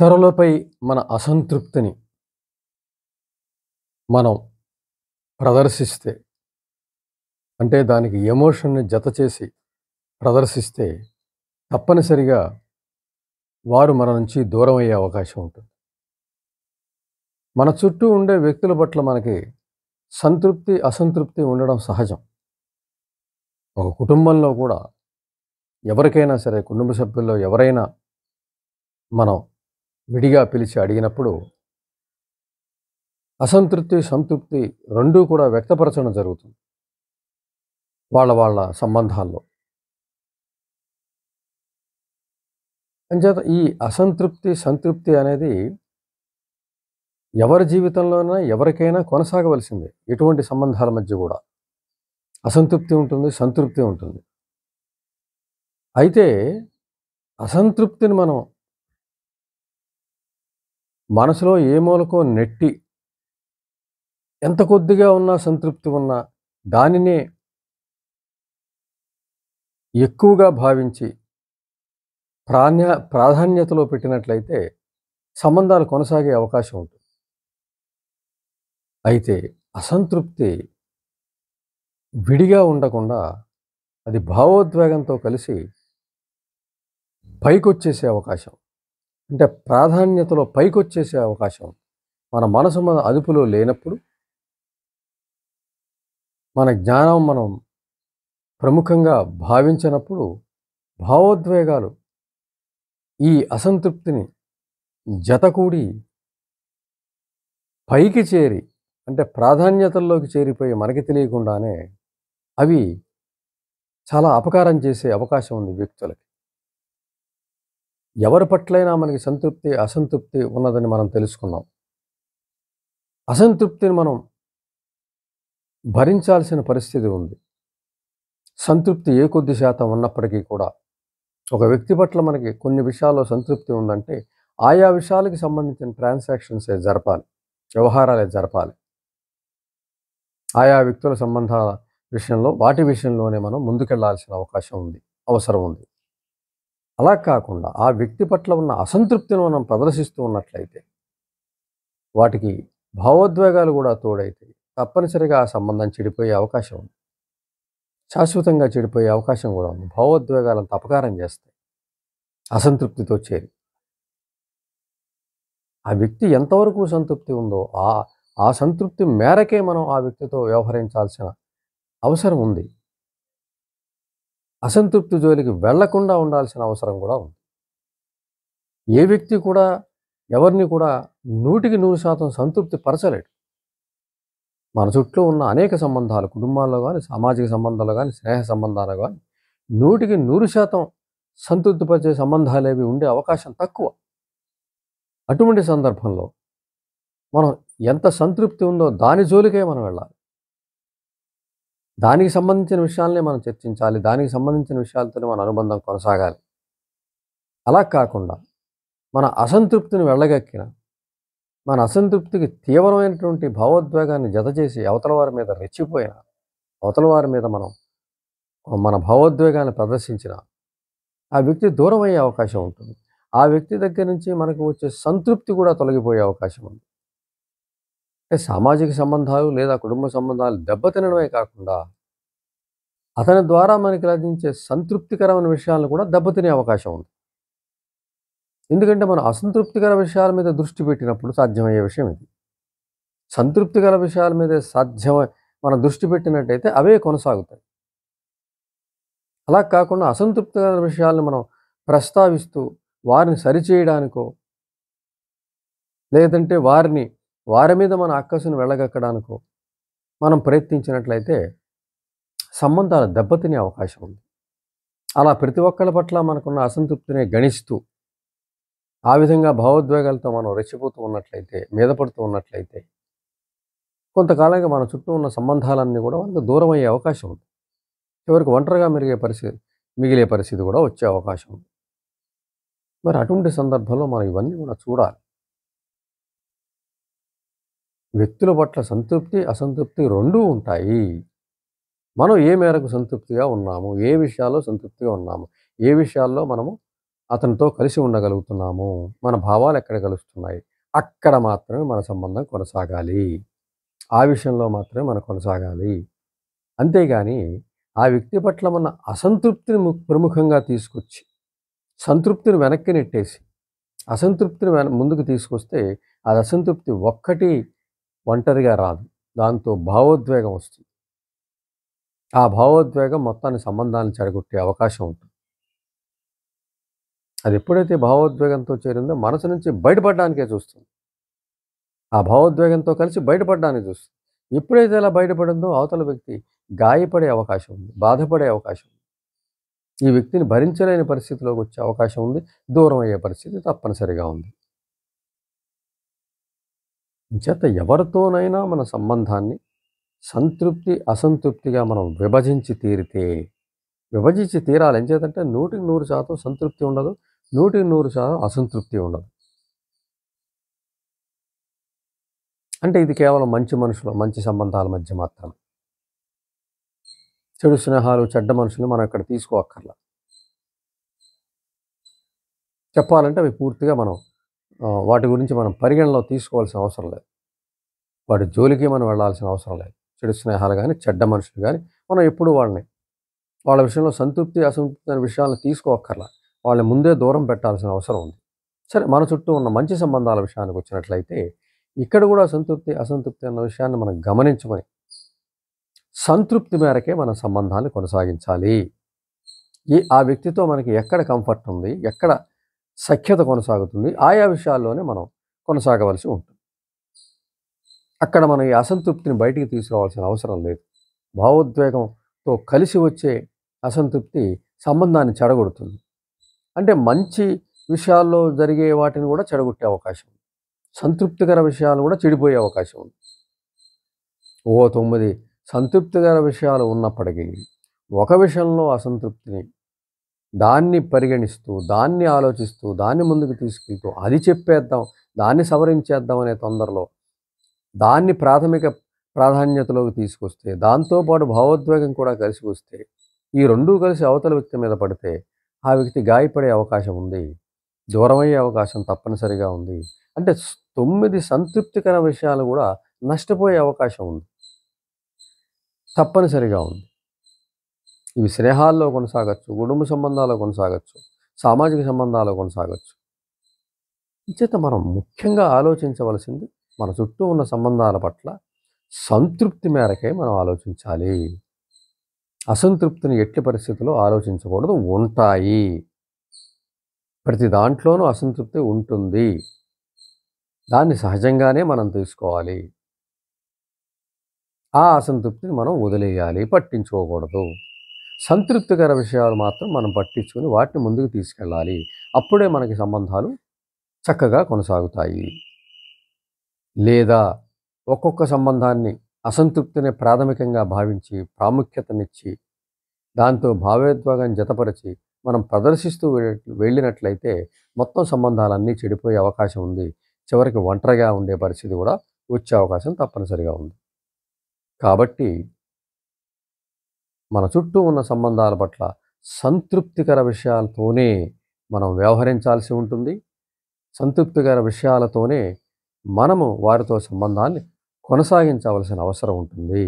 ఇతరులపై మన అసంతృప్తిని మనం ప్రదర్శిస్తే, అంటే దానికి ఎమోషన్‌ని జతచేసి ప్రదర్శిస్తే, తప్పనిసరిగా వారు మన నుంచి దూరమయ్యే అవకాశం ఉంటుంది. మన చుట్టూ ఉండే వ్యక్తుల పట్ల మనకి సంతృప్తి, అసంతృప్తి ఉండడం సహజం. ఒక కుటుంబంలో కూడా ఎవరికైనా సరే, కుటుంబ సభ్యుల్లో ఎవరైనా మనం విడిగా పిలిచి అడిగినప్పుడు అసంతృప్తి, సంతృప్తి రెండూ కూడా వ్యక్తపరచడం జరుగుతుంది. వాళ్ళ సంబంధాల్లో. అంచేత ఈ అసంతృప్తి, సంతృప్తి అనేది ఎవరి జీవితంలోనైనా ఎవరికైనా కొనసాగవలసిందే. ఎటువంటి సంబంధాల మధ్య గూడా. అసంతృప్తి ఉంటుంది, సంతృప్తి ఉంటుంది. అయితే అసంతృప్తిని మనం మనసులో ఏ మూలకో నెట్టి, ఎంత కొద్దిగా ఉన్నా సంతృప్తి ఉన్నా దానినే ఎక్కువగా భావించి ప్రాధాన్యతలో పెట్టినట్లయితే సంబంధాలు కొనసాగే అవకాశం ఉంటుంది. అయితే అసంతృప్తి విడిగా ఉండకుండా అది భావోద్వేగంతో కలిసి పైకొచ్చేసే అవకాశం, అంటే ప్రాధాన్యతలో పైకొచ్చేసే అవకాశం మన మనసు మన అదుపులో లేనప్పుడు, మన జ్ఞానం మనం ప్రముఖంగా భావించినప్పుడు భావోద్వేగాలు ఈ అసంతృప్తిని జతకూడి పైకి చేరి, అంటే ప్రాధాన్యతల్లోకి చేరిపోయి మనకి తెలియకుండానే అవి చాలా అపకారం చేసే అవకాశం ఉంది వ్యక్తులకి. ఎవరి పట్లైనా మనకి సంతృప్తి, అసంతృప్తి ఉన్నదని మనం తెలుసుకున్నాం. అసంతృప్తిని మనం భరించాల్సిన పరిస్థితి ఉంది. సంతృప్తి ఏ కొద్ది శాతం ఉన్నప్పటికీ కూడా ఒక వ్యక్తి పట్ల మనకి కొన్ని విషయాల్లో సంతృప్తి ఉందంటే ఆయా విషయాలకి సంబంధించిన ట్రాన్సాక్షన్సే జరపాలి, వ్యవహారాలే జరపాలి. ఆయా వ్యక్తుల సంబంధాల విషయంలో వాటి విషయంలోనే మనం ముందుకెళ్లాల్సిన అవకాశం ఉంది, అవసరం ఉంది. అలా కాకుండా ఆ వ్యక్తి పట్ల ఉన్న అసంతృప్తిని మనం ప్రదర్శిస్తూ ఉన్నట్లయితే, వాటికి భావోద్వేగాలు కూడా తోడైతే తప్పనిసరిగా ఆ సంబంధం చెడిపోయే అవకాశం ఉంది. శాశ్వతంగా చెడిపోయే అవకాశం కూడా ఉంది. భావోద్వేగాలను అపకారం చేస్తాయి అసంతృప్తితో చేరి. ఆ వ్యక్తి ఎంతవరకు సంతృప్తి ఉందో ఆ సంతృప్తి మేరకే మనం ఆ వ్యక్తితో వ్యవహరించాల్సిన అవసరం ఉంది. అసంతృప్తి జోలికి వెళ్లకుండా ఉండాల్సిన అవసరం కూడా ఉంది. ఏ వ్యక్తి కూడా ఎవరిని కూడా 100% సంతృప్తి పరచలేడు. మన చుట్టూ ఉన్న అనేక సంబంధాలు, కుటుంబాల్లో కానీ, సామాజిక సంబంధాలు కానీ, స్నేహ సంబంధాలు కానీ 100% సంతృప్తిపరిచే సంబంధాలేవి ఉండే అవకాశం తక్కువ. అటువంటి సందర్భంలో మనం ఎంత సంతృప్తి ఉందో దాని జోలికే మనం వెళ్ళాలి. దానికి సంబంధించిన విషయాలనే మనం చర్చించాలి. దానికి సంబంధించిన విషయాలతోనే మన అనుబంధం కొనసాగాలి. అలా కాకుండా మన అసంతృప్తిని వెళ్ళగక్కిన, మన అసంతృప్తికి తీవ్రమైనటువంటి భావోద్వేగాన్ని జతచేసి అవతల వారి మీద రెచ్చిపోయిన, అవతల వారి మీద మనం మన భావోద్వేగాన్ని ప్రదర్శించిన ఆ వ్యక్తి దూరం అయ్యే అవకాశం ఉంటుంది. ఆ వ్యక్తి దగ్గర నుంచి మనకు వచ్చే సంతృప్తి కూడా తొలగిపోయే అవకాశం ఉంది. అంటే సామాజిక సంబంధాలు లేదా కుటుంబ సంబంధాలు దెబ్బతినడమే కాకుండా అతని ద్వారా మనకి లభించే సంతృప్తికరమైన విషయాలను కూడా దెబ్బతినే అవకాశం ఉంది. ఎందుకంటే మనం అసంతృప్తికర విషయాల మీద దృష్టి పెట్టినప్పుడు సాధ్యమయ్యే విషయం ఇది. సంతృప్తికర విషయాల మీదే మనం దృష్టి పెట్టినట్టయితే అవే కొనసాగుతాయి. అలా కాకుండా అసంతృప్తికర విషయాలను మనం ప్రస్తావిస్తూ వారిని సరిచేయడానికో, లేదంటే వారి మీద మన అక్కసును వెళ్ళగక్కడానికో మనం ప్రయత్నించినట్లయితే సంబంధాలు దెబ్బతినే అవకాశం ఉంది. అలా ప్రతి ఒక్కళ్ళ పట్ల మనకున్న అసంతృప్తిని గణిస్తూ ఆ విధంగా భావోద్వేగాలతో మనం రెచ్చిపోతూ ఉన్నట్లయితే, మీద పడుతూ ఉన్నట్లయితే కొంతకాలంగా మన చుట్టూ ఉన్న సంబంధాలన్నీ కూడా మనకు దూరం అయ్యే అవకాశం ఉంది. చివరికి ఒంటరిగా మిగిలే పరిస్థితి కూడా వచ్చే అవకాశం ఉంది. మరి అటువంటి సందర్భంలో మనం ఇవన్నీ కూడా చూడాలి. వ్యక్తుల పట్ల సంతృప్తి, అసంతృప్తి రెండూ ఉంటాయి. మనం ఏ మేరకు సంతృప్తిగా ఉన్నాము, ఏ విషయాల్లో సంతృప్తిగా ఉన్నాము, ఏ విషయాల్లో మనము అతనితో కలిసి ఉండగలుగుతున్నాము, మన భావాలు ఎక్కడ కలుస్తున్నాయి, అక్కడ మాత్రమే మన సంబంధం కొనసాగాలి. ఆ విషయంలో మాత్రమే మనం కొనసాగాలి. అంతేగాని ఆ వ్యక్తి పట్ల మన అసంతృప్తిని ప్రముఖంగా తీసుకొచ్చి సంతృప్తిని వెనక్కి నెట్టేసి అసంతృప్తిని ముందుకు తీసుకొస్తే అది అసంతృప్తి ఒక్కటి ఒంటరిగా రాదు. దాంతో భావోద్వేగం వస్తుంది. ఆ భావోద్వేగం మొత్తాన్ని సంబంధాన్ని చెడగొట్టే అవకాశం ఉంటుంది. అది ఎప్పుడైతే భావోద్వేగంతో చేరిందో మనసు నుంచి బయటపడడానికే చూస్తుంది. ఆ భావోద్వేగంతో కలిసి బయటపడడానికి చూస్తుంది. ఎప్పుడైతే అలా బయటపడిందో అవతల వ్యక్తి గాయపడే అవకాశం ఉంది, బాధపడే అవకాశం ఉంది. ఈ వ్యక్తిని భరించలేని పరిస్థితిలోకి వచ్చే అవకాశం ఉంది. దూరం అయ్యే పరిస్థితి తప్పనిసరిగా ఉంది. చేత ఎవరితోనైనా మన సంబంధాన్ని సంతృప్తి అసంతృప్తిగా మనం విభజించి తీరాలి. ఏం చేతంటే 100% సంతృప్తి ఉండదు, 100% అసంతృప్తి ఉండదు. అంటే ఇది కేవలం మంచి మనుషులు, మంచి సంబంధాల మధ్య మాత్రమే. చెడు స్నేహాలు, చెడ్డ మనుషులు మనం ఇక్కడ తీసుకోక్కర్లా. చెప్పాలంటే అవి పూర్తిగా మనం వాటి గురించి మనం పరిగణలో తీసుకోవాల్సిన అవసరం లేదు. వాటి జోలికి మనం వెళ్ళాల్సిన అవసరం లేదు. చెడు స్నేహాలు కానీ, చెడ్డ మనుషులు కానీ మనం ఎప్పుడు వాళ్ళ విషయంలో సంతృప్తి అసంతృప్తి అనే విషయాలను తీసుకోక్కర్లా. వాళ్ళని ముందే దూరం పెట్టాల్సిన అవసరం ఉంది. సరే, మన చుట్టూ ఉన్న మంచి సంబంధాల విషయానికి వచ్చినట్లయితే ఇక్కడ కూడా సంతృప్తి అసంతృప్తి అన్న విషయాన్ని మనం గమనించుకొని సంతృప్తి మేరకే మన సంబంధాన్ని కొనసాగించాలి. ఆ వ్యక్తితో మనకి ఎక్కడ కంఫర్ట్ ఉంది, ఎక్కడ సఖ్యత కొనసాగుతుంది, ఆయా విషయాల్లోనే మనం కొనసాగవలసి ఉంటుంది. అక్కడ మనం ఈ అసంతృప్తిని బయటికి తీసుకురావాల్సిన అవసరం లేదు. భావోద్వేగంతో కలిసి వచ్చే అసంతృప్తి సంబంధాన్ని చెడగొడుతుంది. అంటే మంచి విషయాల్లో జరిగే వాటిని కూడా చెడగొట్టే అవకాశం ఉంది. సంతృప్తికర విషయాలు కూడా చెడిపోయే అవకాశం ఉంది. 9 సంతృప్తికర విషయాలు ఉన్నప్పటికీ ఒక విషయంలో అసంతృప్తిని దాన్ని పరిగణిస్తూ, దాన్ని ఆలోచిస్తూ, దాన్ని ముందుకు తీసుకెళ్తూ అది చెప్పేద్దాం, దాన్ని సవరించేద్దాం అనే తొందరలో దాన్ని ప్రాథమిక ప్రాధాన్యతలోకి తీసుకొస్తే, దాంతోపాటు భావోద్వేగం కూడా కలిసి వస్తే, ఈ రెండూ కలిసి అవతల వ్యక్తి మీద పడితే ఆ వ్యక్తి గాయపడే అవకాశం ఉంది, దూరమయ్యే అవకాశం తప్పనిసరిగా ఉంది. అంటే 9 సంతృప్తికర విషయాలు కూడా నష్టపోయే అవకాశం ఉంది, తప్పనిసరిగా ఉంది. ఇవి స్నేహాల్లో కొనసాగచ్చు, కుటుంబ సంబంధాల్లో కొనసాగచ్చు, సామాజిక సంబంధాల్లో కొనసాగచ్చు. చేత మనం ముఖ్యంగా ఆలోచించవలసింది మన చుట్టూ ఉన్న సంబంధాల పట్ల సంతృప్తి మేరకే మనం ఆలోచించాలి. అసంతృప్తిని ఎట్టి పరిస్థితుల్లో ఆలోచించకూడదు. ఉంటాయి, ప్రతి దాంట్లోనూ అసంతృప్తి ఉంటుంది. దాన్ని సహజంగానే మనం తీసుకోవాలి. ఆ అసంతృప్తిని మనం వదిలేయాలి, పట్టించుకోకూడదు. సంతృప్తికర విషయాలు మాత్రం మనం పట్టించుకొని వాటిని ముందుకు తీసుకెళ్ళాలి. అప్పుడే మనకి సంబంధాలు చక్కగా కొనసాగుతాయి. లేదా ఒక్కొక్క సంబంధాన్ని అసంతృప్తిని ప్రాథమికంగా భావించి ప్రాముఖ్యతనిచ్చి దాంతో భావోద్వేగాన్ని జతపరిచి మనం ప్రదర్శిస్తూ వెళ్ళినట్లయితే మొత్తం సంబంధాలన్నీ చెడిపోయే అవకాశం ఉంది. చివరికి ఒంటరిగా ఉండే పరిస్థితి కూడా వచ్చే అవకాశం తప్పనిసరిగా ఉంది. కాబట్టి మన చుట్టూ ఉన్న సంబంధాల పట్ల సంతృప్తికర విషయాలతోనే మనం వ్యవహరించాల్సి ఉంటుంది. సంతృప్తికర విషయాలతోనే మనము వారితో సంబంధాన్ని కొనసాగించవలసిన అవసరం ఉంటుంది.